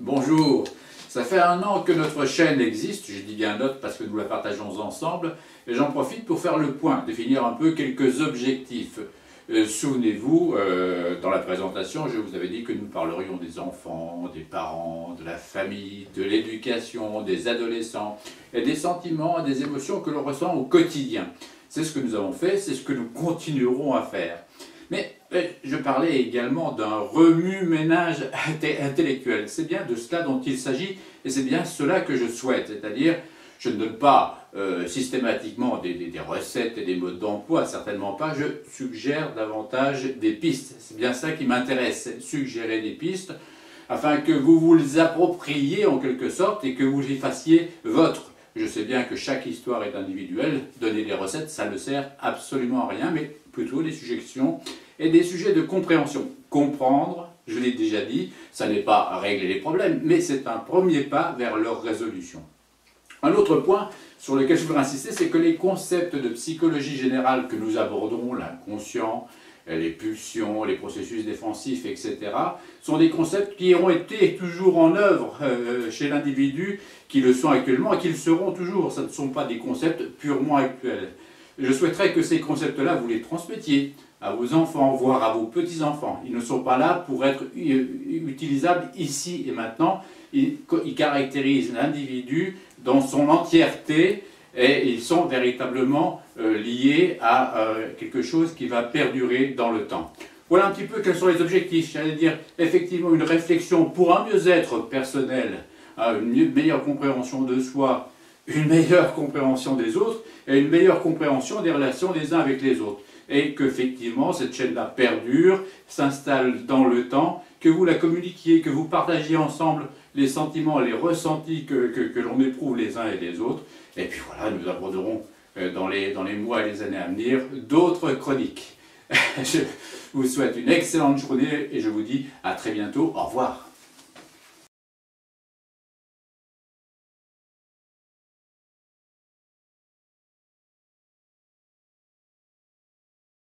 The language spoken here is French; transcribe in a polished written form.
Bonjour, ça fait 1 an que notre chaîne existe, je dis bien notre parce que nous la partageons ensemble, et j'en profite pour faire le point, définir un peu quelques objectifs. Souvenez-vous, dans la présentation, je vous avais dit que nous parlerions des enfants, des parents, de la famille, de l'éducation, des adolescents, et des sentiments et des émotions que l'on ressent au quotidien. C'est ce que nous avons fait, c'est ce que nous continuerons à faire. Mais je parlais également d'un remue-ménage intellectuel. C'est bien de cela dont il s'agit et c'est bien cela que je souhaite. C'est-à-dire, je ne donne pas systématiquement des recettes et des modes d'emploi, certainement pas. Je suggère davantage des pistes. C'est bien ça qui m'intéresse, suggérer des pistes afin que vous vous les appropriez en quelque sorte et que vous les fassiez vôtres. Je sais bien que chaque histoire est individuelle, donner des recettes, ça ne sert absolument à rien, mais plutôt des suggestions et des sujets de compréhension. Comprendre, je l'ai déjà dit, ça n'est pas régler les problèmes, mais c'est un premier pas vers leur résolution. Un autre point sur lequel je voudrais insister, c'est que les concepts de psychologie générale que nous abordons, l'inconscient, les pulsions, les processus défensifs, etc., sont des concepts qui ont été toujours en œuvre chez l'individu, qui le sont actuellement et qui le seront toujours. Ce ne sont pas des concepts purement actuels. Je souhaiterais que ces concepts-là, vous les transmettiez à vos enfants, voire à vos petits-enfants. Ils ne sont pas là pour être utilisables ici et maintenant. Ils caractérisent l'individu dans son entièreté et ils sont véritablement liés à quelque chose qui va perdurer dans le temps. Voilà un petit peu quels sont les objectifs. J'allais dire effectivement une réflexion pour un mieux-être personnel, une meilleure compréhension de soi, une meilleure compréhension des autres et une meilleure compréhension des relations des uns avec les autres. Et qu'effectivement cette chaîne-là perdure, s'installe dans le temps, que vous la communiquiez, que vous partagiez ensemble les sentiments, les ressentis que l'on éprouve les uns et les autres. Et puis voilà, nous aborderons dans les mois et les années à venir d'autres chroniques. Je vous souhaite une excellente journée et je vous dis à très bientôt. Au revoir.